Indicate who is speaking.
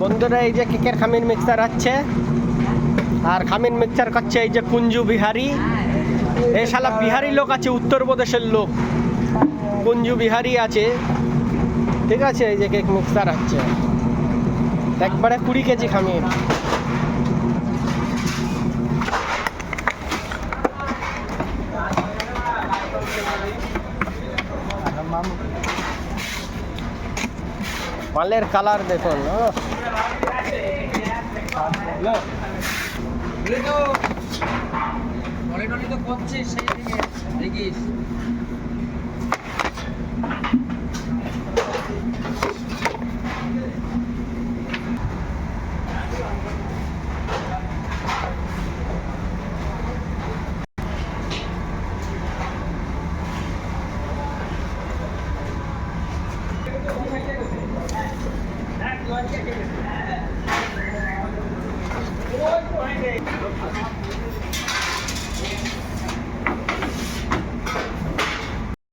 Speaker 1: বন্ধুরা এই যে কেকের খামির মিক্সার আছে, আর খামির মিক্সার করছে এই যে কুঞ্জু বিহারি। এই শালা বিহারি লোক আছে, উত্তরপ্রদেশের লোক, কুঞ্জু বিহারি আছে, ঠিক আছে। এই যে কেক মিক্সার আছে একবারে 20 কেজি খামির। মালের কালার দেখুন,
Speaker 2: করছিস সেই দেখিস।